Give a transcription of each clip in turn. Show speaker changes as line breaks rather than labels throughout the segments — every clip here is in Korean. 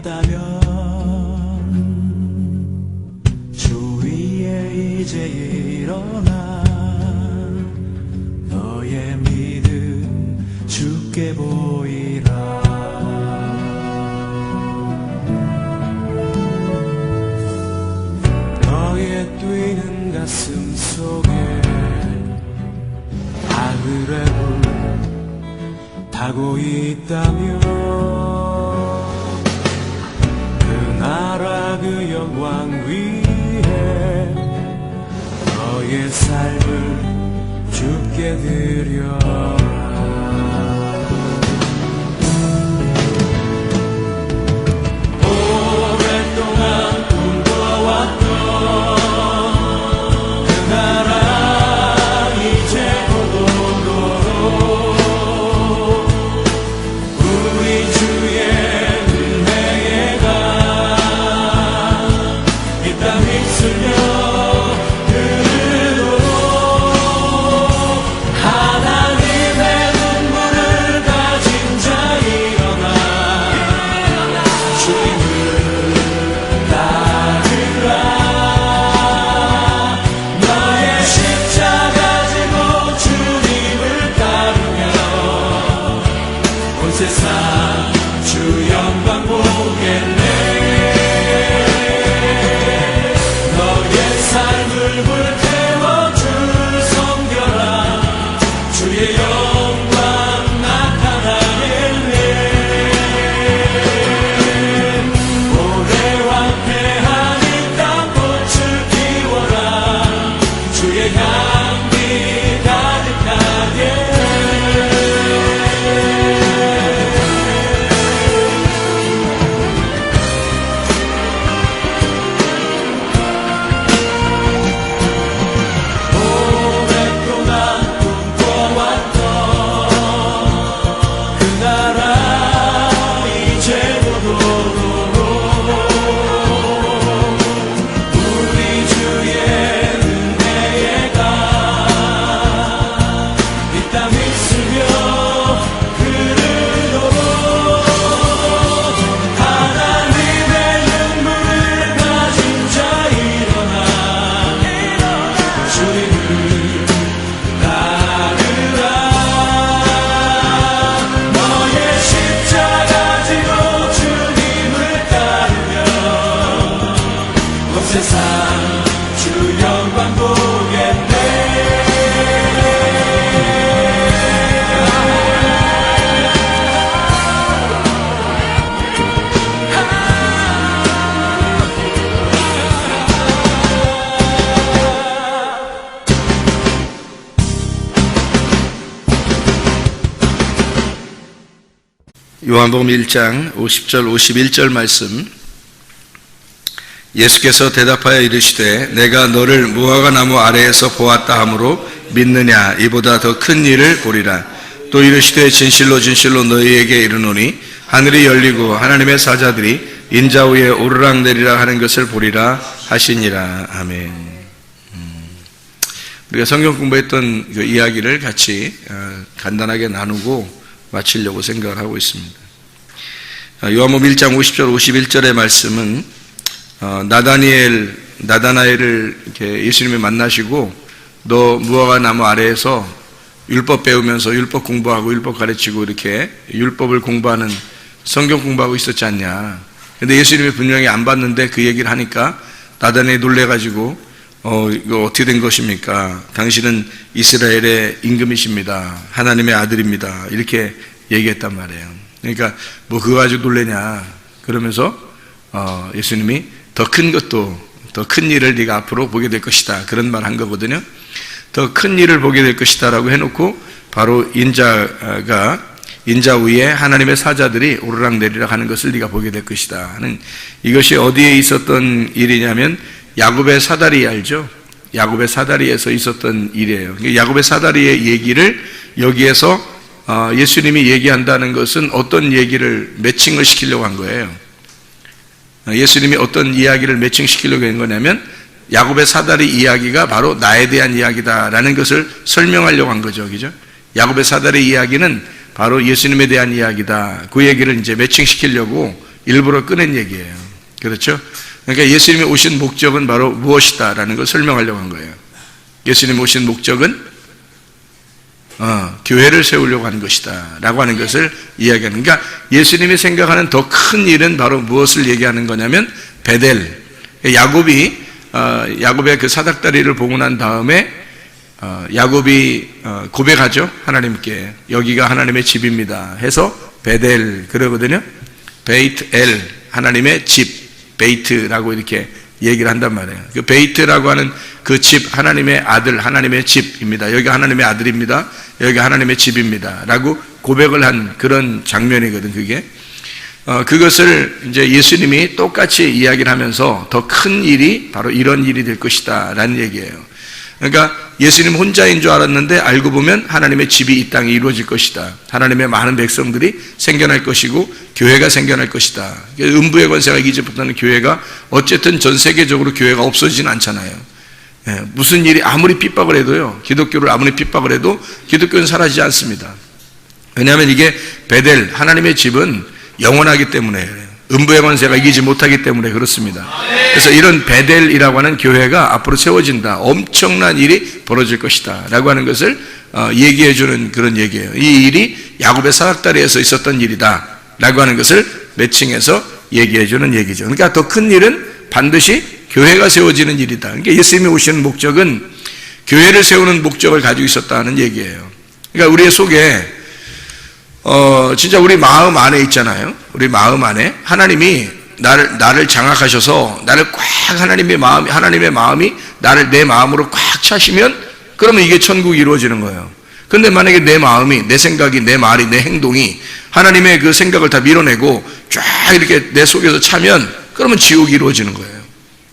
있다면 주 위에 이제 일어나 너의 믿음 주께 보이라. 너의 뛰는 가슴 속에 하늘의 불 타고 있다면 그 나라 그 영광 위에 너의 삶을 주께 드려라. 오랫동안 꿈꿔왔던 그 나라 이제 곧 오도록 우리 주의 은혜에 가 이 땅 휩쓸려 흐르도록 하나님의 눈물을 가진 자 일어나 주님을 따르라. 너의 십자가 지고 주님을 따르며 온 세상 주 영광 보겠네. 너의 삶을 불태워 주 섬겨라. 주의 영광 나타나겠네. 오래 황폐한 이 땅 꽃을 피워라. 주의 향기 가득하게. 오랫동안 꿈꿔왔던 그 나라 이제 곧 오도록 우리 주의 은혜에 가 이 땅 휩쓸며 흐르도록 하나님의 눈물을 가진 자 일어나 주님을 따르라. 너의 십자가 지고 주님을 따르며 온 세상 주 영광 보겠네.
요한복음 1장 50절 51절 말씀. 예수께서 대답하여 이르시되 내가 너를 무화과 나무 아래에서 보았다 하므로 믿느냐? 이보다 더 큰 일을 보리라. 또 이르시되 진실로 진실로 너희에게 이르노니 하늘이 열리고 하나님의 사자들이 인자 위에 오르락내리락 하는 것을 보리라 하시니라. 아멘. 우리가 성경 공부했던 그 이야기를 같이 간단하게 나누고 마치려고 생각을 하고 있습니다. 요한복음 1장 50절 51절의 말씀은 나다나엘을 이렇게 예수님이 만나시고 너 무화과 나무 아래에서 율법 배우면서 율법 공부하고 율법 가르치고 이렇게 율법을 공부하는 성경 공부하고 있었지 않냐. 근데 예수님이 분명히 안 봤는데 그 얘기를 하니까 나다나엘이 놀래가지고 이거 어떻게 된 것입니까? 당신은 이스라엘의 임금이십니다. 하나님의 아들입니다. 이렇게 얘기했단 말이에요. 그러니까 뭐 그거 가지고 놀래냐 그러면서 예수님이 더 큰 것도 더 큰 일을 네가 앞으로 보게 될 것이다 그런 말 한 거거든요. 더 큰 일을 보게 될 것이다 라고 해놓고 바로 인자 위에 하나님의 사자들이 오르락내리락 하는 것을 네가 보게 될 것이다 하는, 이것이 어디에 있었던 일이냐면 야곱의 사다리 알죠? 야곱의 사다리에서 있었던 일이에요. 야곱의 사다리의 얘기를 여기에서 예수님이 얘기한다는 것은 어떤 얘기를 매칭을 시키려고 한 거예요. 예수님이 어떤 이야기를 매칭시키려고 한 거냐면 야곱의 사다리 이야기가 바로 나에 대한 이야기다라는 것을 설명하려고 한 거죠. 그죠? 야곱의 사다리 이야기는 바로 예수님에 대한 이야기다. 그 얘기를 이제 매칭시키려고 일부러 꺼낸 얘기예요. 그렇죠? 그러니까 예수님이 오신 목적은 바로 무엇이다라는 걸 설명하려고 한 거예요. 예수님 오신 목적은 교회를 세우려고 하는 것이다 라고 하는 것을 이야기하는, 그러니까 예수님이 생각하는 더 큰 일은 바로 무엇을 얘기하는 거냐면 베델, 야곱의 그 사닥다리를 보고 난 다음에 야곱이 고백하죠. 하나님께 여기가 하나님의 집입니다 해서 베델 그러거든요. 베이트 엘, 하나님의 집, 베이트라고 이렇게 얘기를 한단 말이에요. 그 베이트라고 하는 그 집, 하나님의 아들, 하나님의 집입니다. 여기가 하나님의 아들입니다. 여기가 하나님의 집입니다 라고 고백을 한 그런 장면이거든. 그게 그것을 이제 예수님이 똑같이 이야기를 하면서 더 큰 일이 바로 이런 일이 될 것이다 라는 얘기예요. 그러니까 예수님 혼자인 줄 알았는데 알고 보면 하나님의 집이 이 땅에 이루어질 것이다. 하나님의 많은 백성들이 생겨날 것이고 교회가 생겨날 것이다. 음부의 권세가 이제부터는 교회가 어쨌든 전 세계적으로 교회가 없어지진 않잖아요. 무슨 일이 아무리 핍박을 해도요, 기독교를 아무리 핍박을 해도 기독교는 사라지지 않습니다. 왜냐하면 이게 베델, 하나님의 집은 영원하기 때문에, 음부의 권세가 이기지 못하기 때문에 그렇습니다. 그래서 이런 베델이라고 하는 교회가 앞으로 세워진다, 엄청난 일이 벌어질 것이다 라고 하는 것을 얘기해 주는 그런 얘기예요. 이 일이 야곱의 사닥다리에서 있었던 일이다 라고 하는 것을 매칭해서 얘기해 주는 얘기죠. 그러니까 더 큰 일은 반드시 교회가 세워지는 일이다. 그러니까 예수님이 오시는 목적은 교회를 세우는 목적을 가지고 있었다는 얘기예요. 그러니까 우리 속에 진짜 우리 마음 안에 있잖아요. 우리 마음 안에 하나님이 나를 장악하셔서 나를 꽉 하나님의 마음이 내 마음으로 꽉 차시면 그러면 이게 천국이 이루어지는 거예요. 근데 만약에 내 마음이, 내 생각이, 내 말이, 내 행동이 하나님의 그 생각을 다 밀어내고 쫙 이렇게 내 속에서 차면 그러면 지옥이 이루어지는 거예요.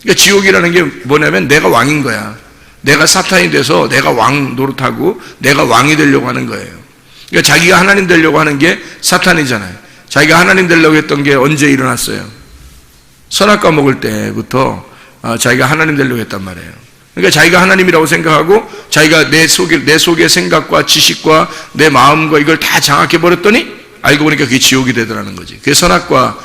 그러니까 지옥이라는 게 뭐냐면 내가 왕인 거야. 내가 사탄이 돼서 내가 왕 노릇하고 내가 왕이 되려고 하는 거예요. 그러니까 자기가 하나님 되려고 하는 게 사탄이잖아요. 자기가 하나님 되려고 했던 게 언제 일어났어요? 선악과 먹을 때부터 자기가 하나님 되려고 했단 말이에요. 그러니까 자기가 하나님이라고 생각하고 자기가 내 속의 생각과 지식과 내 마음과 이걸 다 장악해 버렸더니 알고 보니까 그게 지옥이 되더라는 거지. 그게 선악과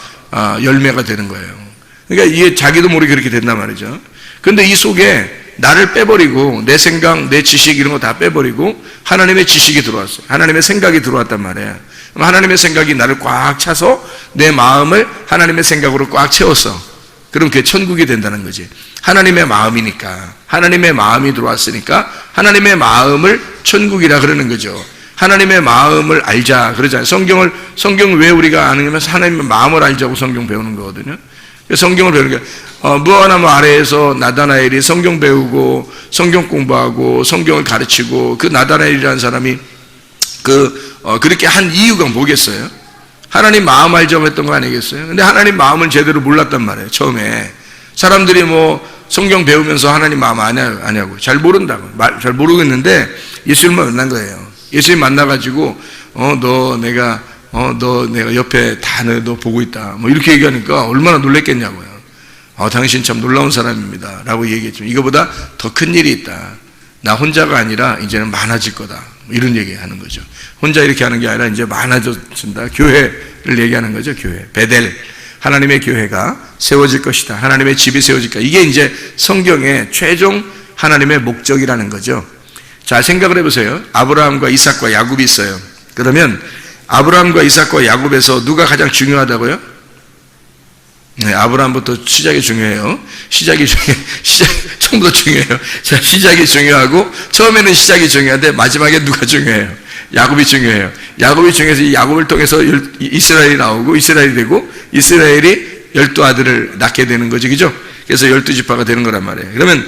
열매가 되는 거예요. 그러니까 이게 자기도 모르게 그렇게 된단 말이죠. 근데 이 속에 나를 빼버리고 내 생각, 내 지식 이런 거 다 빼버리고 하나님의 지식이 들어왔어요. 하나님의 생각이 들어왔단 말이에요. 그럼 하나님의 생각이 나를 꽉 차서 내 마음을 하나님의 생각으로 꽉 채웠어. 그럼 그게 천국이 된다는 거지. 하나님의 마음이니까, 하나님의 마음이 들어왔으니까 하나님의 마음을 천국이라 그러는 거죠. 하나님의 마음을 알자 그러잖아요. 성경을 왜 우리가 아느냐면 하나님의 마음을 알자고 성경 배우는 거거든요. 성경을 배우는 게 무화과나무 아래에서 나다나엘이 성경 배우고 성경 공부하고 성경을 가르치고 그 나다나엘이라는 사람이 그렇게 한 이유가 뭐겠어요? 하나님 마음 알자고 했던 거 아니겠어요? 근데 하나님 마음을 제대로 몰랐단 말이에요. 처음에 사람들이 뭐 성경 배우면서 하나님 마음 아냐고 잘 모른다고 잘 모르겠는데 예수님만 만난 거예요. 예수님 만나가지고 내가 옆에 다 너 보고 있다. 뭐 이렇게 얘기하니까 얼마나 놀랬겠냐고요. 당신 참 놀라운 사람입니다. 라고 얘기했죠. 이거보다 더 큰 일이 있다. 나 혼자가 아니라 이제는 많아질 거다. 뭐 이런 얘기 하는 거죠. 혼자 이렇게 하는 게 아니라 이제 많아진다. 교회를 얘기하는 거죠. 교회. 베델. 하나님의 교회가 세워질 것이다. 하나님의 집이 세워질 것이다. 이게 이제 성경의 최종 하나님의 목적이라는 거죠. 자, 생각을 해보세요. 아브라함과 이삭과 야곱이 있어요. 그러면 아브라함과 이삭과 야곱에서 누가 가장 중요하다고요? 네, 아브라함부터 시작이 중요해요. 처음부터 중요해요. 자, 시작이 중요하고, 처음에는 시작이 중요한데, 마지막에 누가 중요해요? 야곱이 중요해요. 야곱이 중요해서 이 야곱을 통해서 이스라엘이 나오고, 이스라엘이 되고, 이스라엘이 12아들을 낳게 되는 거죠. 그죠? 그래서 12지파가 되는 거란 말이에요. 그러면,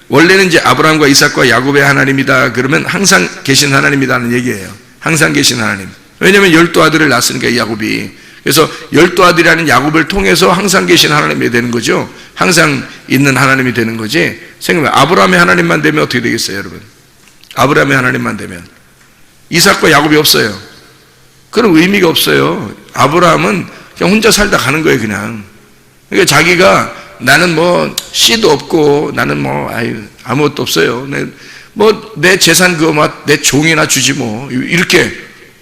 원래는 이제 아브라함과 이삭과 야곱의 하나님이다. 그러면 항상 계신 하나님이라는 얘기예요. 항상 계신 하나님. 왜냐면 12아들을 낳았으니까 이 야곱이. 그래서 12아들이라는 야곱을 통해서 항상 계신 하나님이 되는 거죠. 항상 있는 하나님이 되는 거지. 생각해보면 아브라함의 하나님만 되면 어떻게 되겠어요, 여러분? 아브라함의 하나님만 되면 이삭과 야곱이 없어요. 그런 의미가 없어요. 아브라함은 그냥 혼자 살다 가는 거예요, 그냥. 그러니까 자기가 나는 뭐 씨도 없고 나는 뭐 아무것도 없어요. 내 재산 그거 내 종이나 주지 뭐 이렇게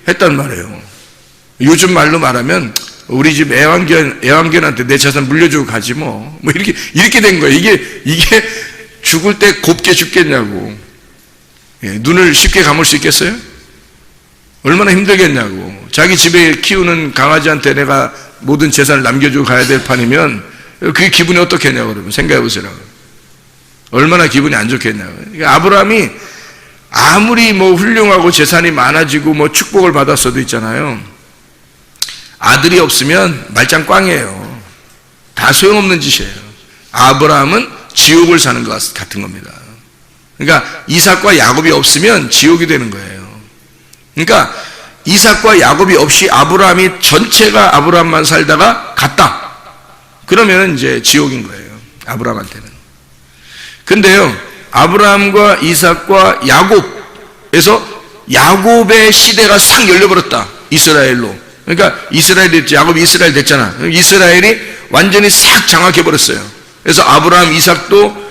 했단 말이에요. 요즘 말로 말하면 우리 집 애완견한테 내 재산 물려주고 가지 뭐 이렇게 된 거예요. 이게 죽을 때 곱게 죽겠냐고. 예, 눈을 쉽게 감을 수 있겠어요? 얼마나 힘들겠냐고. 자기 집에 키우는 강아지한테 내가 모든 재산을 남겨주고 가야 될 판이면 그게 기분이 어떻겠냐고. 그러면 생각해 보세요. 얼마나 기분이 안 좋겠냐고. 그러니까 아브라함이 아무리 뭐 훌륭하고 재산이 많아지고 뭐 축복을 받았어도 있잖아요, 아들이 없으면 말짱 꽝이에요. 다 소용없는 짓이에요. 아브라함은 지옥을 사는 것 같은 겁니다. 그러니까 이삭과 야곱이 없으면 지옥이 되는 거예요. 그러니까 이삭과 야곱이 없이 아브라함이 전체가 아브라함만 살다가 갔다, 그러면 이제 지옥인 거예요, 아브라함한테는. 근데요, 아브라함과 이삭과 야곱에서 야곱의 시대가 싹 열려버렸다, 이스라엘로. 그러니까 이스라엘이 됐죠. 야곱이 이스라엘 됐잖아. 이스라엘이 완전히 싹 장악해버렸어요. 그래서 아브라함, 이삭도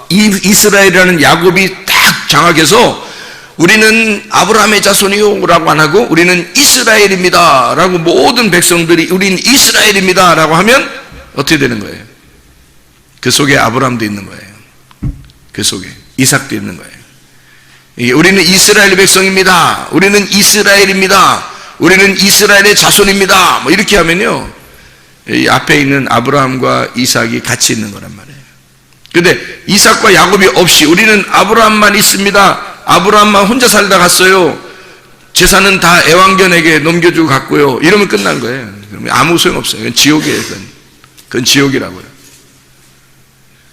이스라엘이라는 야곱이 딱 장악해서 우리는 아브라함의 자손이요 라고 안 하고 우리는 이스라엘입니다 라고 모든 백성들이 우리는 이스라엘입니다 라고 하면 어떻게 되는 거예요? 그 속에 아브라함도 있는 거예요. 그 속에 이삭도 있는 거예요. 우리는 이스라엘 백성입니다, 우리는 이스라엘입니다, 우리는 이스라엘의 자손입니다, 뭐 이렇게 하면요, 이 앞에 있는 아브라함과 이삭이 같이 있는 거란 말이에요. 근데 이삭과 야곱이 없이 우리는 아브라함만 있습니다, 아브라함만 혼자 살다 갔어요, 재산은 다 애완견에게 넘겨주고 갔고요, 이러면 끝난 거예요. 그러면 아무 소용없어요. 그건 지옥이에요. 그건 지옥이라고요.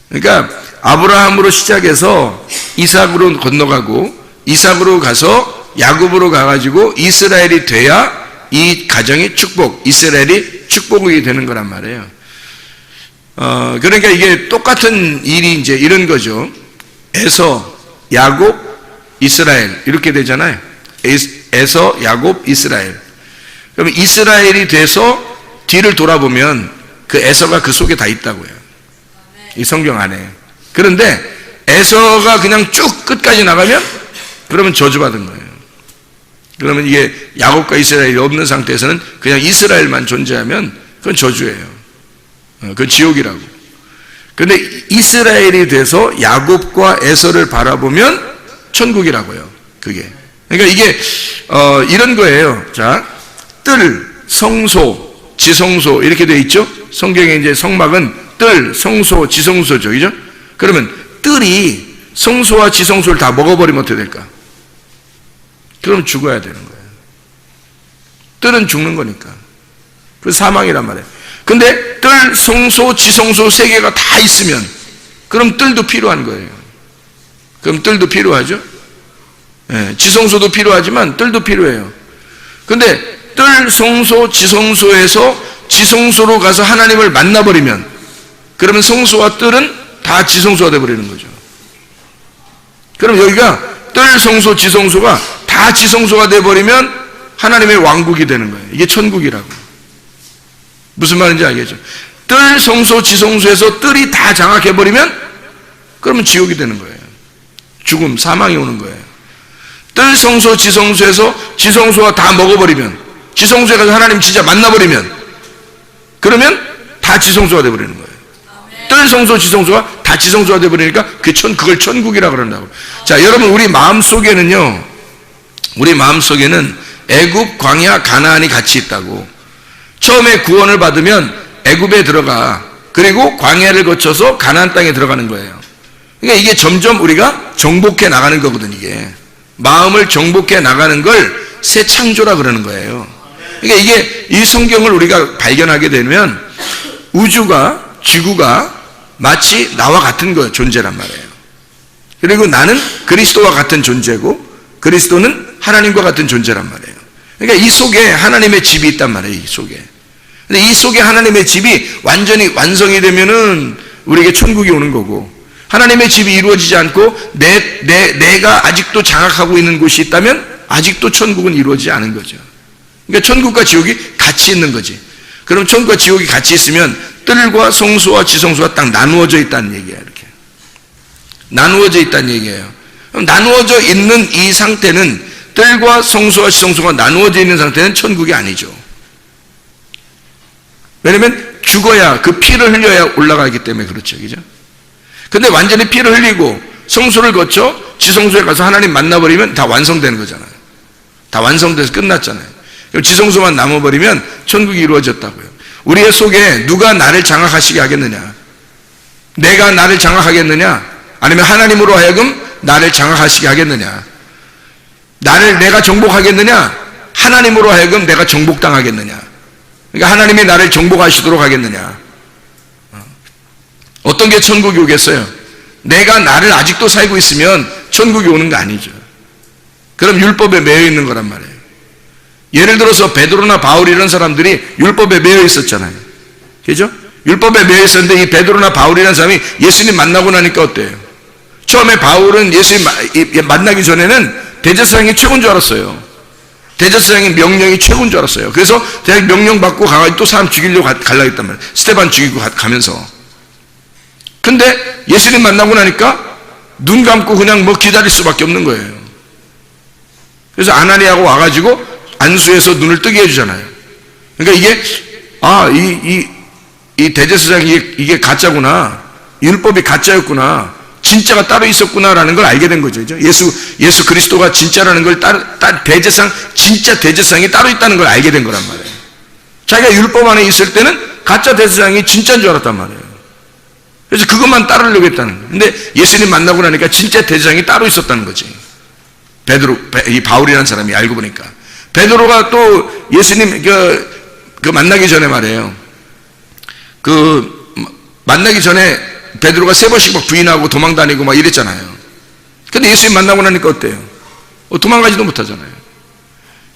그러니까 아브라함으로 시작해서 이삭으로 건너가고 이삭으로 가서 야곱으로 가가지고 이스라엘이 돼야 이 가정이 축복, 이스라엘이 축복이 되는 거란 말이에요. 그러니까 이게 똑같은 일이 이제 이런 거죠. 에서, 야곱, 이스라엘 이렇게 되잖아요. 에서, 야곱, 이스라엘. 그러면 이스라엘이 돼서 뒤를 돌아보면 그 에서가 그 속에 다 있다고요, 이 성경 안에. 그런데 에서가 그냥 쭉 끝까지 나가면 그러면 저주받은 거예요. 그러면 이게 야곱과 이스라엘이 없는 상태에서는 그냥 이스라엘만 존재하면 그건 저주예요. 그건 지옥이라고. 그런데 이스라엘이 돼서 야곱과 에서를 바라보면 천국이라고요, 그게. 그러니까 이게 이런 거예요. 자, 뜰, 성소, 지성소 이렇게 되어 있죠. 성경에 이제 성막은 뜰, 성소, 지성소죠, 그죠? 그러면 뜰이 성소와 지성소를 다 먹어버리면 어떻게 될까? 그럼 죽어야 되는 거예요. 뜰은 죽는 거니까. 그 사망이란 말이에요. 근데 뜰, 성소, 지성소 세 개가 다 있으면 그럼 뜰도 필요한 거예요. 그럼 뜰도 필요하죠. 예, 지성소도 필요하지만 뜰도 필요해요. 근데 뜰, 성소, 지성소에서 지성소로 가서 하나님을 만나버리면 그러면 성소와 뜰은 다 지성소가 되어버리는 거죠. 그럼 여기가 뜰, 성소, 지성소가 다 지성소가 되어버리면 하나님의 왕국이 되는 거예요. 이게 천국이라고. 무슨 말인지 알겠죠? 뜰, 성소, 지성소에서 뜰이 다 장악해버리면 그러면 지옥이 되는 거예요. 죽음, 사망이 오는 거예요. 뜰, 성소, 지성소에서 지성소가 다 먹어버리면, 지성소에 가서 하나님 진짜 만나버리면 그러면 다 지성소가 되어버리는 거예요. 뜰, 성소, 지성소가 다 지성소가 되어버리니까 그걸 천국이라고 그런다고. 자, 여러분, 우리 마음속에는 애굽, 광야, 가나안이 같이 있다고. 처음에 구원을 받으면 애굽에 들어가, 그리고 광야를 거쳐서 가나안 땅에 들어가는 거예요. 그러니까 이게 점점 우리가 정복해 나가는 거거든. 이게 마음을 정복해 나가는 걸 새 창조라 그러는 거예요. 그러니까 이게 이 성경을 우리가 발견하게 되면 우주가, 지구가 마치 나와 같은 거예요, 존재란 말이에요. 그리고 나는 그리스도와 같은 존재고 그리스도는 하나님과 같은 존재란 말이에요. 그러니까 이 속에 하나님의 집이 있단 말이에요, 이 속에. 근데 이 속에 하나님의 집이 완전히 완성이 되면은 우리에게 천국이 오는 거고, 하나님의 집이 이루어지지 않고 내가 아직도 장악하고 있는 곳이 있다면 아직도 천국은 이루어지지 않은 거죠. 그러니까 천국과 지옥이 같이 있는 거지. 그럼 천국과 지옥이 같이 있으면 뜰과 성소와 지성소가 딱 나누어져 있다는 얘기예요. 이렇게 나누어져 있다는 얘기예요. 그럼 나누어져 있는 이 상태는, 뜰과 성소와 지성소가 나누어져 있는 상태는 천국이 아니죠. 왜냐면 죽어야, 그 피를 흘려야 올라가기 때문에 그렇죠. 그죠? 근데 완전히 피를 흘리고 성소를 거쳐 지성소에 가서 하나님 만나버리면 다 완성되는 거잖아요. 다 완성돼서 끝났잖아요. 그럼 지성소만 남아버리면 천국이 이루어졌다고요. 우리의 속에 누가 나를 장악하시게 하겠느냐? 내가 나를 장악하겠느냐? 아니면 하나님으로 하여금 나를 장악하시게 하겠느냐? 내가 정복하겠느냐? 하나님으로 하여금 내가 정복당하겠느냐? 그러니까 하나님이 나를 정복하시도록 하겠느냐? 어떤 게 천국이 오겠어요? 내가 나를 아직도 살고 있으면 천국이 오는 거 아니죠. 그럼 율법에 매여 있는 거란 말이에요. 예를 들어서 베드로나 바울 이런 사람들이 율법에 매여 있었잖아요. 그죠? 율법에 매여 있었는데 이 베드로나 바울이라는 사람이 예수님 만나고 나니까 어때요? 처음에 바울은 예수님 만나기 전에는 대제사장이 최고인 줄 알았어요. 대제사장의 명령이 최고인 줄 알았어요. 그래서 대장 명령 받고 가가지고 또 사람 죽이려고 가려고 했단 말이에요. 스테반 죽이고 가면서. 근데 예수님 만나고 나니까 눈 감고 그냥 뭐 기다릴 수밖에 없는 거예요. 그래서 아나니아가 와가지고 안수해서 눈을 뜨게 해주잖아요. 그러니까 이게 이 대제사장이 이게 가짜구나, 율법이 가짜였구나, 진짜가 따로 있었구나라는 걸 알게 된 거죠. 예수 그리스도가 진짜라는 걸 진짜 대제사장이 따로 있다는 걸 알게 된 거란 말이에요. 자기가 율법 안에 있을 때는 가짜 대제사장이 진짜인 줄 알았단 말이에요. 그래서 그것만 따르려고 했다는 거예요. 근데 예수님 만나고 나니까 진짜 대제사장이 따로 있었다는 거지. 이 바울이라는 사람이 알고 보니까. 베드로가 또 예수님 그 만나기 전에 말이에요. 만나기 전에 베드로가 3번씩 막 부인하고 도망다니고 막 이랬잖아요. 근데 예수님 만나고 나니까 어때요? 도망가지도 못하잖아요.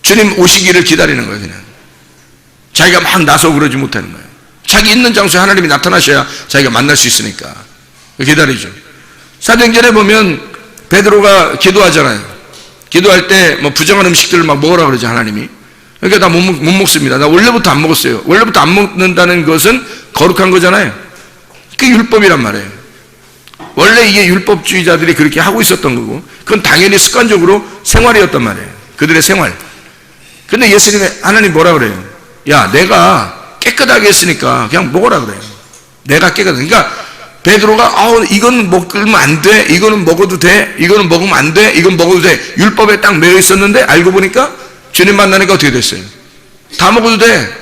주님 오시기를 기다리는 거예요, 그냥. 자기가 막 나서 그러지 못하는 거예요. 자기 있는 장소에 하나님이 나타나셔야 자기가 만날 수 있으니까. 기다리죠. 사도행전에 보면 베드로가 기도하잖아요. 기도할 때 뭐 부정한 음식들을 막 먹으라 그러죠, 하나님이. 그러니까 나 못 먹습니다. 나 원래부터 안 먹었어요. 원래부터 안 먹는다는 것은 거룩한 거잖아요. 그게 율법이란 말이에요. 원래 이게 율법주의자들이 그렇게 하고 있었던 거고, 그건 당연히 습관적으로 생활이었단 말이에요. 그들의 생활. 근데 예수님이, 하나님 뭐라 그래요? 야, 내가 깨끗하게 했으니까 그냥 먹어라 그래요. 내가 깨끗하게. 그러니까 베드로가 이건 먹으면 안 돼, 이거는 먹어도 돼, 이거는 먹으면 안 돼, 이건 먹어도 돼, 율법에 딱 매여 있었는데 알고 보니까 주님 만나니까 어떻게 됐어요? 다 먹어도 돼.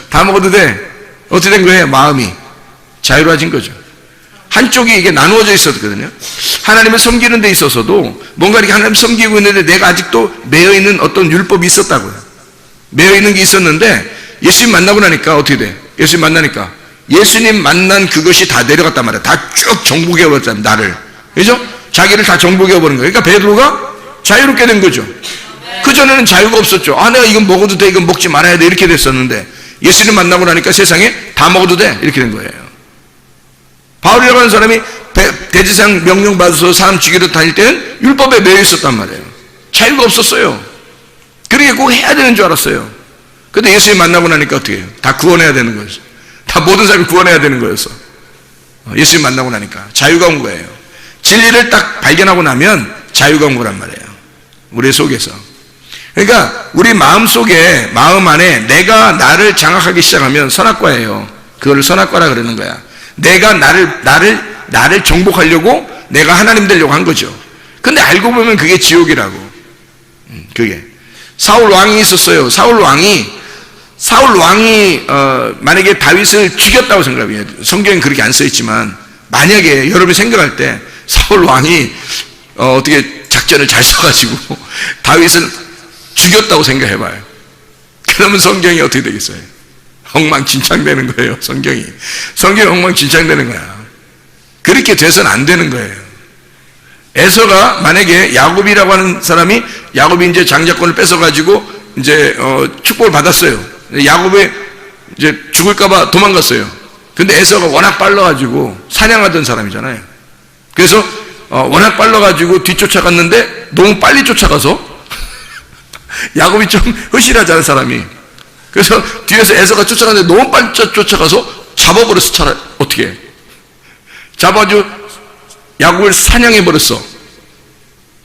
다 먹어도 돼. 어떻게 된 거예요? 마음이 자유로워진 거죠. 한쪽이 이게 나누어져 있었거든요. 하나님을 섬기는 데 있어서도 뭔가 이렇게 하나님 섬기고 있는데 내가 아직도 매여 있는 어떤 율법이 있었다고요. 매여 있는 게 있었는데 예수님 만나고 나니까 어떻게 돼? 예수님 만나니까 예수님 만난 그것이 다 내려갔단 말이야. 다 쭉 정복해 버렸잖아, 나를. 그죠? 자기를 다 정복해 버린 거예요. 그러니까 베드로가 자유롭게 된 거죠. 그전에는 자유가 없었죠. 내가 이건 먹어도 돼, 이건 먹지 말아야 돼, 이렇게 됐었는데 예수님 만나고 나니까 세상에 다 먹어도 돼, 이렇게 된 거예요. 바울이라고 하는 사람이 대제사장 명령 받아서 사람 죽이러 다닐 때는 율법에 매여 있었단 말이에요. 자유가 없었어요. 그러게 꼭 해야 되는 줄 알았어요. 근데 예수님 만나고 나니까 어떻게 해요? 다 구원해야 되는 거였어. 다 모든 사람이 구원해야 되는 거였어. 예수님 만나고 나니까 자유가 온 거예요. 진리를 딱 발견하고 나면 자유가 온 거란 말이에요. 우리 속에서. 그러니까 우리 마음 속에, 마음 안에 내가 나를 장악하기 시작하면 선악과예요. 그거를 선악과라 그러는 거야. 내가 나를 정복하려고 내가 하나님 되려고 한 거죠. 근데 알고 보면 그게 지옥이라고. 그게. 사울 왕이 있었어요. 사울 왕이 만약에 다윗을 죽였다고 생각해요. 성경엔 그렇게 안 써있지만 만약에 여러분이 생각할 때 사울 왕이 어떻게 작전을 잘 써가지고 다윗을 죽였다고 생각해봐요. 그러면 성경이 어떻게 되겠어요? 엉망진창되는 거예요. 성경이 엉망진창되는 거야. 그렇게 돼서는 안 되는 거예요. 에서가 만약에 야곱이라고 하는 사람이, 야곱이 이제 장자권을 뺏어가지고 이제 축복을 받았어요. 야곱이 이제 죽을까봐 도망갔어요. 근데 에서가 워낙 빨라가지고 사냥하던 사람이잖아요. 그래서 워낙 빨라가지고 뒤쫓아갔는데 너무 빨리 쫓아가서 야곱이 좀 허실하잖아요, 사람이. 그래서 뒤에서 에서가 쫓아가는데 너무 빨리 쫓아가서 잡아버렸어. 차라리 어떻게 해? 잡아가지고 야곱을 사냥해버렸어.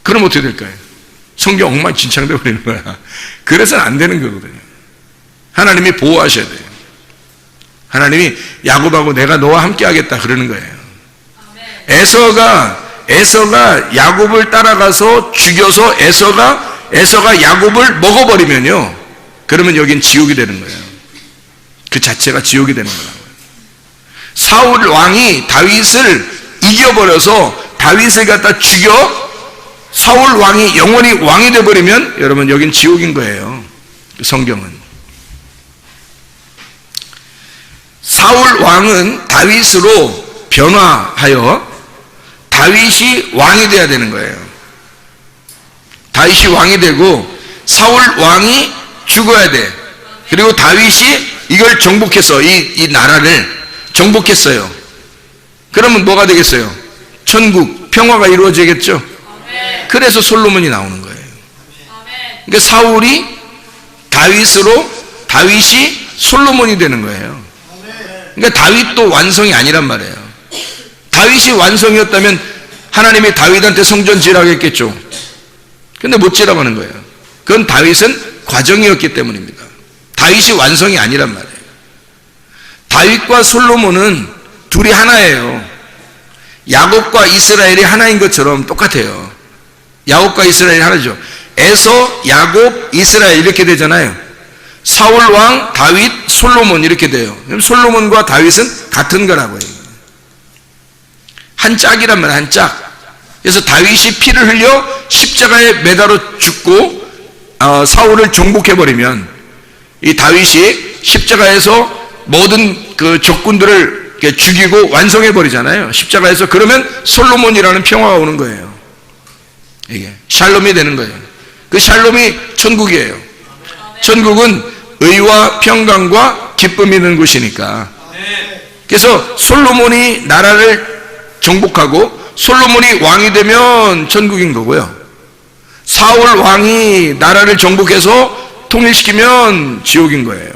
그럼 어떻게 될까요? 성경 엉망진창돼 버리는 거야. 그래서는 안 되는 거거든요. 하나님이 보호하셔야 돼요. 하나님이 야곱하고 내가 너와 함께 하겠다 그러는 거예요. 에서가 야곱을 따라가서 죽여서 에서가 야곱을 먹어버리면요, 그러면 여긴 지옥이 되는 거예요. 그 자체가 지옥이 되는 거예요. 사울 왕이 다윗을 이겨버려서 다윗을 갖다 죽여 사울 왕이 영원히 왕이 되어버리면 여러분 여긴 지옥인 거예요. 성경은. 사울 왕은 다윗으로 변화하여 다윗이 왕이 돼야 되는 거예요. 다윗이 왕이 되고 사울 왕이 죽어야 돼. 그리고 다윗이 이걸 정복해서 이 나라를 정복했어요. 그러면 뭐가 되겠어요? 천국, 평화가 이루어지겠죠? 그래서 솔로몬이 나오는 거예요. 그러니까 사울이 다윗이 솔로몬이 되는 거예요. 그러니까 다윗도 완성이 아니란 말이에요. 다윗이 완성이었다면 하나님이 다윗한테 성전 지으라고 했겠죠. 근데 못 지으라고 하는 거예요. 그건 다윗은 과정이었기 때문입니다. 다윗이 완성이 아니란 말이에요. 다윗과 솔로몬은 둘이 하나예요. 야곱과 이스라엘이 하나인 것처럼 똑같아요. 야곱과 이스라엘이 하나죠. 에서, 야곱, 이스라엘 이렇게 되잖아요. 사울 왕, 다윗, 솔로몬 이렇게 돼요. 솔로몬과 다윗은 같은 거라고요. 한 짝이란 말이에요. 한 짝. 그래서 다윗이 피를 흘려 십자가에 매달아 죽고 사울을 정복해버리면 이 다윗이 십자가에서 모든 그 적군들을 죽이고 완성해버리잖아요. 십자가에서. 그러면 솔로몬이라는 평화가 오는 거예요. 이게 샬롬이 되는 거예요. 그 샬롬이 천국이에요. 천국은 의와 평강과 기쁨이 있는 곳이니까. 그래서 솔로몬이 나라를 정복하고 솔로몬이 왕이 되면 천국인 거고요. 사울 왕이 나라를 정복해서 통일시키면 지옥인 거예요.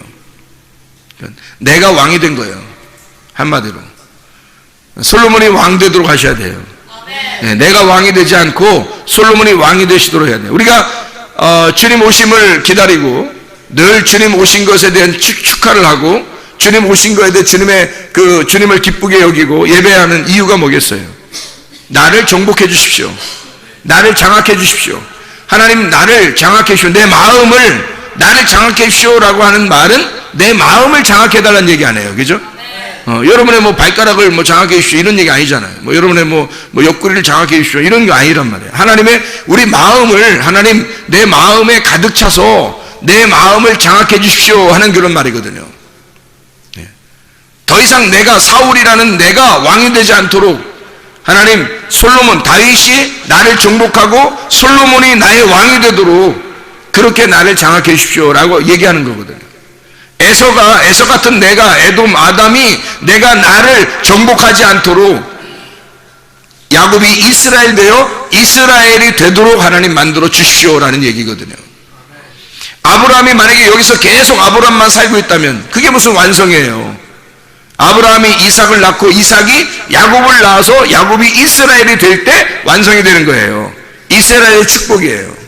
내가 왕이 된 거예요. 한마디로 솔로몬이 왕 되도록 하셔야 돼요. 네, 내가 왕이 되지 않고 솔로몬이 왕이 되시도록 해야 돼요. 우리가 주님 오심을 기다리고 늘 주님 오신 것에 대한 축하를 하고 주님 오신 것에 대해 주님을 기쁘게 여기고 예배하는 이유가 뭐겠어요? 나를 정복해 주십시오. 나를 장악해 주십시오. 하나님 나를 장악해 주십시오. 나를 장악해 주십시오라고 하는 말은 내 마음을 장악해 달라는 얘기 아니에요. 그죠? 여러분의 발가락을 장악해 주십시오 이런 얘기 아니잖아요. 여러분의 옆구리를 장악해 주십시오 이런 거 아니란 말이에요. 하나님의 우리 마음을 하나님 내 마음에 가득 차서 내 마음을 장악해 주십시오 하는 그런 말이거든요. 더 이상 사울이라는 내가 왕이 되지 않도록 하나님 솔로몬, 다윗이 나를 정복하고 솔로몬이 나의 왕이 되도록 그렇게 나를 장악해 주십시오 라고 얘기하는 거거든요. 에서 같은 내가, 에돔, 아담이 내가 나를 정복하지 않도록 야곱이 이스라엘 되어 이스라엘이 되도록 하나님 만들어 주십시오라는 얘기거든요. 아브라함이 만약에 여기서 계속 아브라함만 살고 있다면 그게 무슨 완성이에요. 아브라함이 이삭을 낳고 이삭이 야곱을 낳아서 야곱이 이스라엘이 될 때 완성이 되는 거예요. 이스라엘의 축복이에요.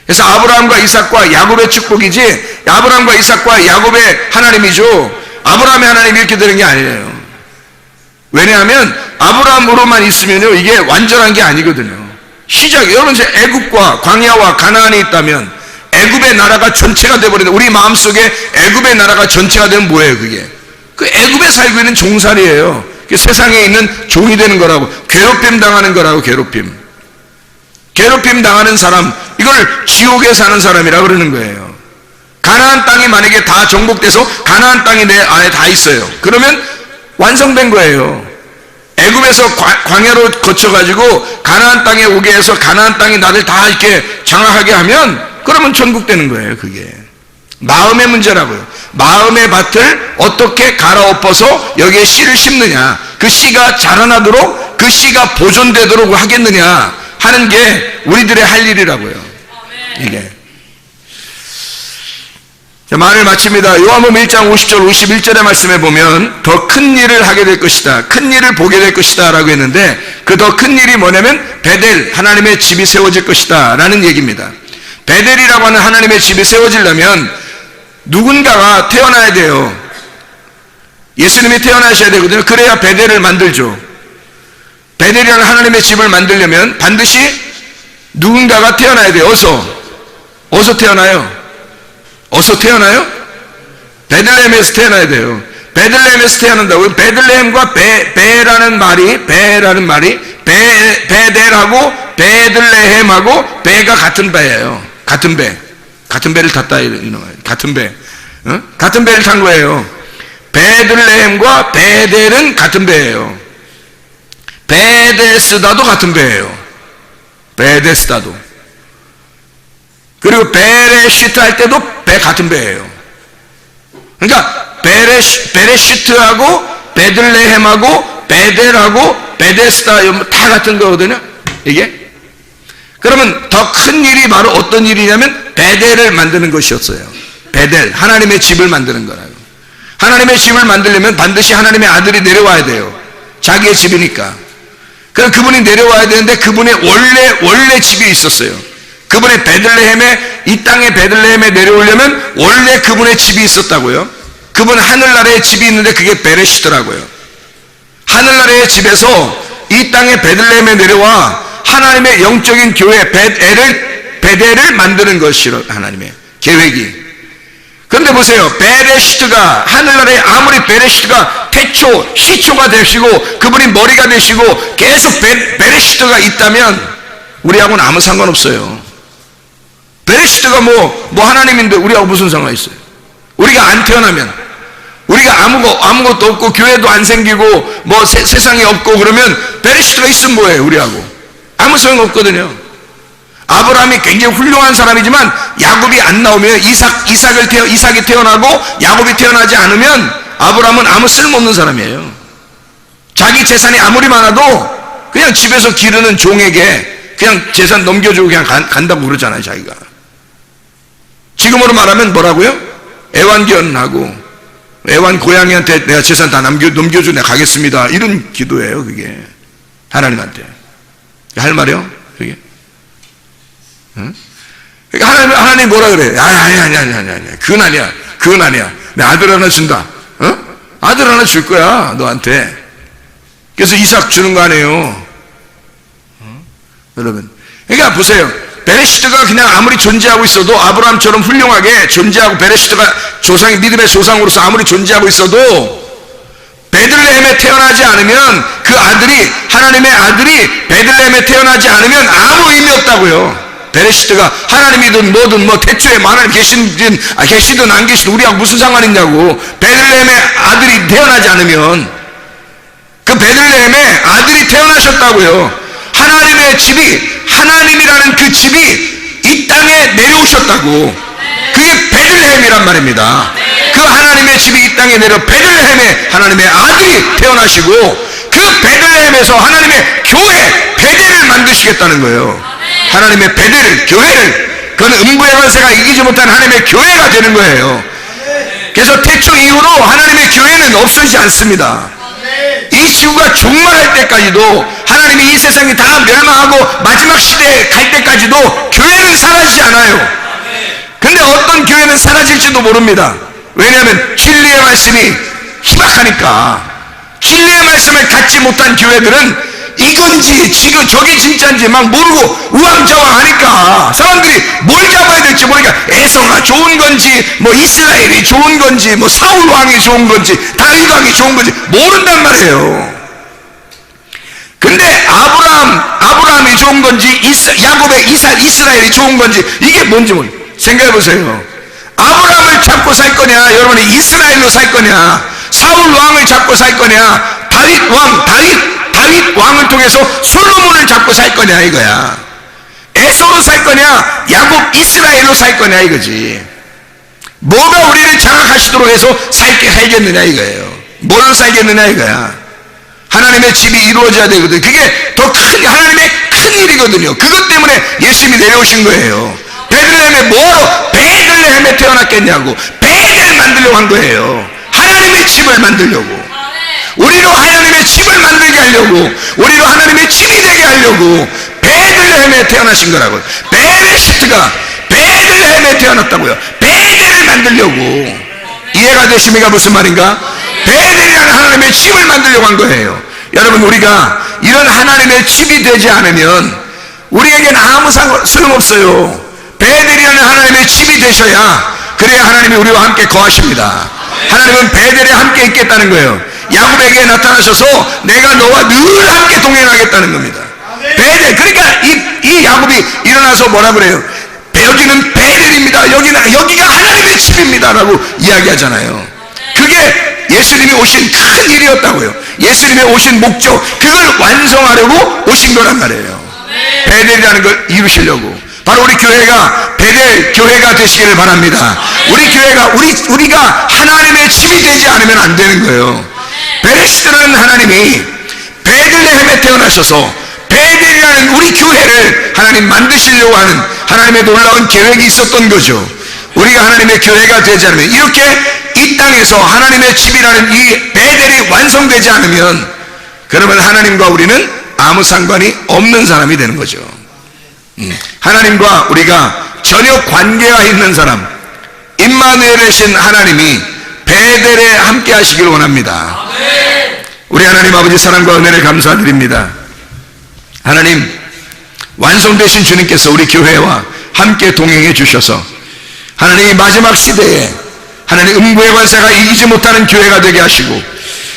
그래서 아브라함과 이삭과 야곱의 축복이지 아브라함과 이삭과 야곱의 하나님이죠. 아브라함의 하나님이 이렇게 되는 게 아니에요. 왜냐하면 아브라함으로만 있으면요 이게 완전한 게 아니거든요. 여러분 이제 애굽과 광야와 가나안이 있다면 애굽의 나라가 전체가 돼버린다. 우리 마음속에 애굽의 나라가 전체가 되면 뭐예요 그게? 그 애굽에 살고 있는 종살이에요. 세상에 있는 종이 되는 거라고. 괴롭힘 당하는 거라고. 괴롭힘 당하는 사람, 이걸 지옥에 사는 사람이라고 그러는 거예요. 가나안 땅이 만약에 다 정복돼서 가나안 땅이 내 안에 다 있어요. 그러면 완성된 거예요. 애굽에서 광야로 거쳐가지고 가나안 땅에 오게 해서 가나안 땅이 나를 다 이렇게 장악하게 하면 그러면 천국 되는 거예요. 그게 마음의 문제라고요. 마음의 밭을 어떻게 갈아엎어서 여기에 씨를 심느냐, 그 씨가 자라나도록 그 씨가 보존되도록 하겠느냐 하는 게 우리들의 할 일이라고요. 이게. 자, 말을 마칩니다. 요한복음 1장 50절 51절의 말씀에 보면 더 큰 일을 하게 될 것이다, 큰 일을 보게 될 것이다 라고 했는데 그 더 큰 일이 뭐냐면 베델, 하나님의 집이 세워질 것이다 라는 얘기입니다. 베델이라고 하는 하나님의 집이 세워지려면 누군가가 태어나야 돼요. 예수님이 태어나셔야 되거든요. 그래야 베델을 만들죠. 베델이라는 하나님의 집을 만들려면 반드시 누군가가 태어나야 돼요. 어디서 태어나요? 어디서 태어나요? 베들레헴에서 태어나야 돼요. 베들레헴에서 태어난다고요. 베들레헴과 베라는 말이 베델하고 베들레헴하고 베가 같은 배예요. 같은 배를 탔다 이런 거예요. 같은 배. 같은 배를 탄 거예요. 베들레헴과 베델은 같은 배예요. 베데스다도 같은 배예요. 베데스다도. 그리고 베레시트 할 때도 같은 배예요. 그러니까 베레시트하고 베들레헴하고 베델하고 베데스다 다 같은 거거든요. 이게. 그러면 더 큰 일이 바로 어떤 일이냐면 베델을 만드는 것이었어요. 베델, 하나님의 집을 만드는 거라고. 하나님의 집을 만들려면 반드시 하나님의 아들이 내려와야 돼요. 자기의 집이니까. 그럼 그분이 내려와야 되는데 그분의 원래 집이 있었어요. 그분의 베들레헴에, 이 땅의 베들레헴에 내려오려면 원래 그분의 집이 있었다고요. 그분 하늘나라에 집이 있는데 그게 베레시트라고요. 하늘나라의 집에서 이 땅의 베들레헴에 내려와 하나님의 영적인 교회 베델을 만드는 것이로 하나님의 계획이. 그런데 보세요. 베레시트가 하늘나라에 아무리 베레시트가 태초, 시초가 되시고 그분이 머리가 되시고 계속 베레시트가 있다면 우리하고는 아무 상관없어요. 베레시트가 뭐 하나님인데 우리하고 무슨 상관이 있어요? 우리가 안 태어나면, 우리가 아무것도 없고 교회도 안 생기고 뭐 세상이 없고 그러면 베레시트가 있으면 뭐예요? 우리하고 아무 소용 없거든요. 아브라함이 굉장히 훌륭한 사람이지만 야곱이 안 나오면 이삭이 태어나고 야곱이 태어나지 않으면 아브라함은 아무 쓸모없는 사람이에요. 자기 재산이 아무리 많아도 그냥 집에서 기르는 종에게 그냥 재산 넘겨주고 그냥 간다고 그러잖아요. 자기가. 지금으로 말하면 뭐라고요? 애완견하고 애완 고양이한테 내가 재산 다 넘겨주고 내가 가겠습니다. 이런 기도예요. 그게 하나님한테 할 말이요? 그게. 응? 그러니까 하나님 뭐라 그래? 아니. 그건 아니야. 내 아들 하나 준다. 아들 하나 줄 거야, 너한테. 그래서 이삭 주는 거 아니에요. 여러분. 그러니까 보세요. 베레시트가 그냥 아무리 존재하고 있어도 아브라함처럼 훌륭하게 존재하고 베레시트가 믿음의 조상으로서 아무리 존재하고 있어도 베들레헴에 태어나지 않으면 그 아들이, 하나님의 아들이 베들레헴에 태어나지 않으면 아무 의미 없다고요. 베레시트가 하나님이든 뭐든 뭐 태초에 만약 계시든 안 계시든 우리하고 무슨 상관 있냐고. 베들레헴에 아들이 태어나지 않으면 그 베들레헴에 아들이 태어나셨다고요. 하나님의 집이, 하나님이라는 그 집이 이 땅에 내려오셨다고. 그게 베들레헴이란 말입니다. 그 하나님의 집이 이 땅에 내려 베들레헴에 하나님의 아들이 태어나시고 그 베들레헴에서 하나님의 교회 베델을 만드시겠다는 거예요. 하나님의 베델을, 교회를, 그건 음부의 권세가 이기지 못한 하나님의 교회가 되는 거예요. 그래서 태초 이후로 하나님의 교회는 없어지지 않습니다. 이 지구가 종말할 때까지도, 하나님이 이 세상이 다 멸망하고 마지막 시대에 갈 때까지도 교회는 사라지지 않아요. 근데 어떤 교회는 사라질지도 모릅니다. 왜냐하면 진리의 말씀이 희박하니까. 진리의 말씀을 갖지 못한 교회들은 이건지 지금 저게 진짜인지 막 모르고 우왕좌왕하니까 사람들이 뭘 잡아야 될지 모르니까 에서가 좋은 건지 뭐 이스라엘이 좋은 건지 뭐 사울 왕이 좋은 건지 다윗 왕이 좋은 건지 모른단 말이에요. 근데 아브라함이 좋은 건지 야곱의 이스라엘이 좋은 건지 이게 뭔지 생각해 보세요. 아브라함을 잡고 살 거냐, 여러분이 이스라엘로 살 거냐, 사울 왕을 잡고 살 거냐, 다윗 왕을 통해서 솔로몬을 잡고 살 거냐 이거야. 에서로 살 거냐, 야곱 이스라엘로 살 거냐 이거지. 뭐가 우리를 장악하시도록 해서 살겠느냐 이거예요. 뭘로 살겠느냐 이거야. 하나님의 집이 이루어져야 되거든. 그게 더 큰, 하나님의 큰 일이거든요. 그것 때문에 예수님이 내려오신 거예요. 베들레헴에 뭐하러 베들레헴에 태어났겠냐고. 베델 만들려고 한 거예요. 하나님의 집을 만들려고. 우리로 하나님의 집을 만들게 하려고, 우리로 하나님의 집이 되게 하려고 베들레헴에 태어나신 거라고요. 베레시트가 베들레헴에 태어났다고요. 베델을 만들려고. 이해가 되십니까? 무슨 말인가? 베델이라는 하나님의 집을 만들려고 한 거예요. 여러분, 우리가 이런 하나님의 집이 되지 않으면 우리에게는 아무 소용없어요. 베델이라는 하나님의 집이 되셔야, 그래야 하나님이 우리와 함께 거하십니다. 하나님은 베델에 함께 있겠다는 거예요. 야곱에게 나타나셔서 내가 너와 늘 함께 동행하겠다는 겁니다. 베델. 그러니까 이 야곱이 일어나서 뭐라 그래요? 여기는 베델입니다. 여기가 하나님의 집입니다. 라고 이야기하잖아요. 그게 예수님이 오신 큰 일이었다고요. 예수님이 오신 목적, 그걸 완성하려고 오신 거란 말이에요. 베델이라는 걸 이루시려고. 바로 우리 교회가 베델 교회가 되시기를 바랍니다. 우리 교회가 우리가 하나님의 집이 되지 않으면 안 되는 거예요. 베레시드라는 하나님이 베들레헴에 태어나셔서 베델이라는 우리 교회를 하나님 만드시려고 하는 하나님의 놀라운 계획이 있었던 거죠. 우리가 하나님의 교회가 되지 않으면, 이렇게 이 땅에서 하나님의 집이라는 이 베델이 완성되지 않으면, 그러면 하나님과 우리는 아무 상관이 없는 사람이 되는 거죠. 하나님과 우리가 전혀 관계가 있는 사람, 임마누엘이신 하나님이 베델에 함께 하시기를 원합니다. 우리 하나님 아버지 사랑과 은혜를 감사드립니다. 하나님, 완성되신 주님께서 우리 교회와 함께 동행해 주셔서 하나님 마지막 시대에 하나님 음부의 권세가 이기지 못하는 교회가 되게 하시고,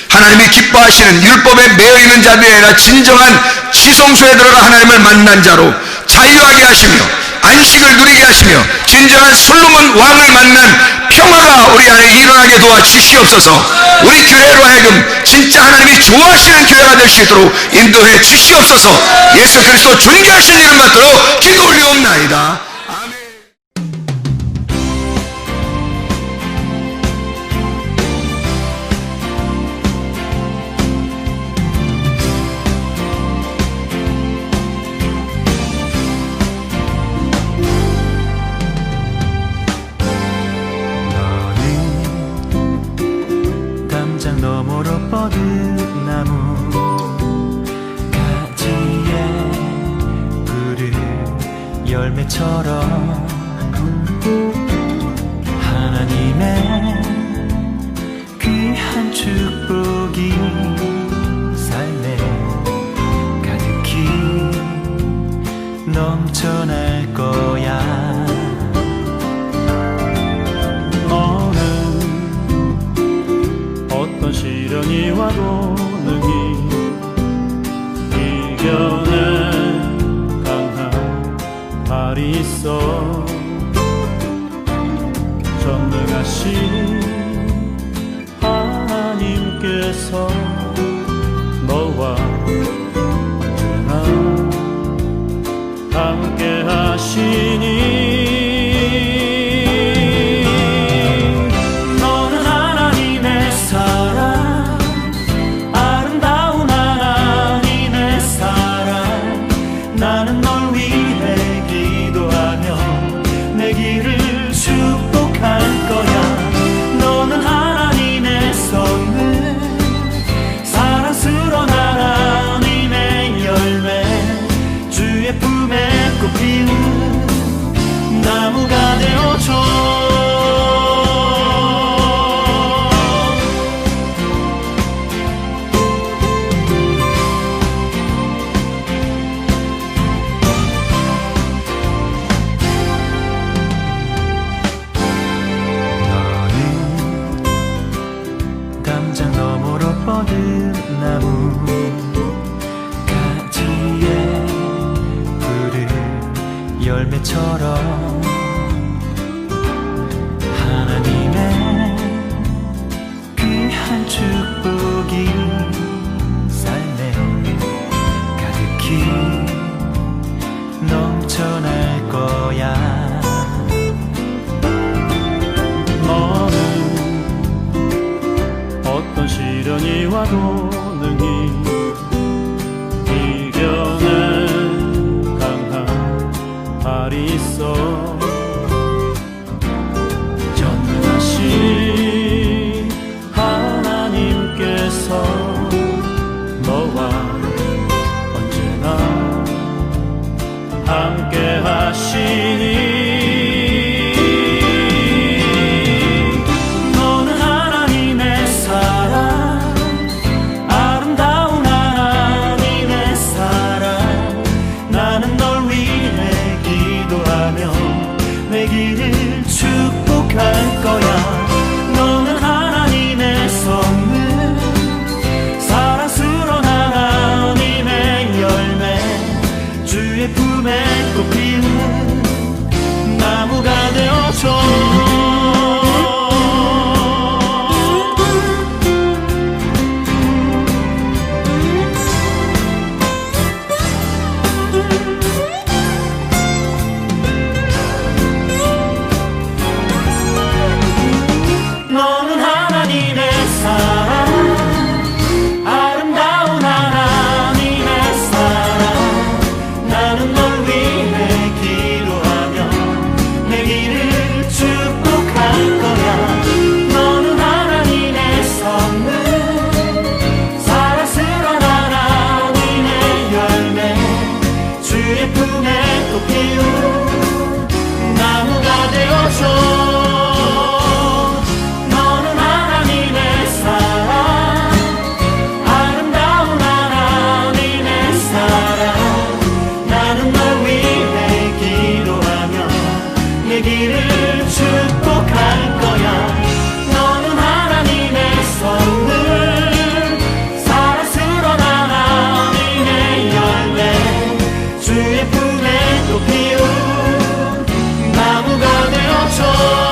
하나님이 기뻐하시는 율법에 매여 있는 자들이 아니라 진정한 지성소에 들어가 하나님을 만난 자로 자유하게 하시며 안식을 누리게 하시며 진정한 솔로몬 왕을 만난 평화가 우리 안에 일어나게 도와주시옵소서. 우리 교회로 하여금 진짜 하나님이 좋아하시는 교회가 될 수 있도록 인도해 주시옵소서. 예수 그리스도 존귀하신 이름 받들어 기도 올리옵나이다.
너머로 뻗은 나무 가지에 푸른 열매처럼 하나님의 귀한 축복이 삶에 가득히 넘쳐날 거야. 시련이 와도 능히 이겨낼 강한 발이 있어. 전능하신 하나님께서 너와 언제나 함께 하시니 나무가 되어줘. 너는 담장 너머로 뻗은 나무 가지에 푸른 열매처럼 하나님의 귀한 축복이 삶에 가득히 넘쳐날 거야. 너는 어떤 시련이 와도 능히 이겨낼 강한 발이 있어. 전능하신 하나님께서 너와 언제나 함께 하시니 너는 하나님의 사랑 또 피운 나무가 되어줘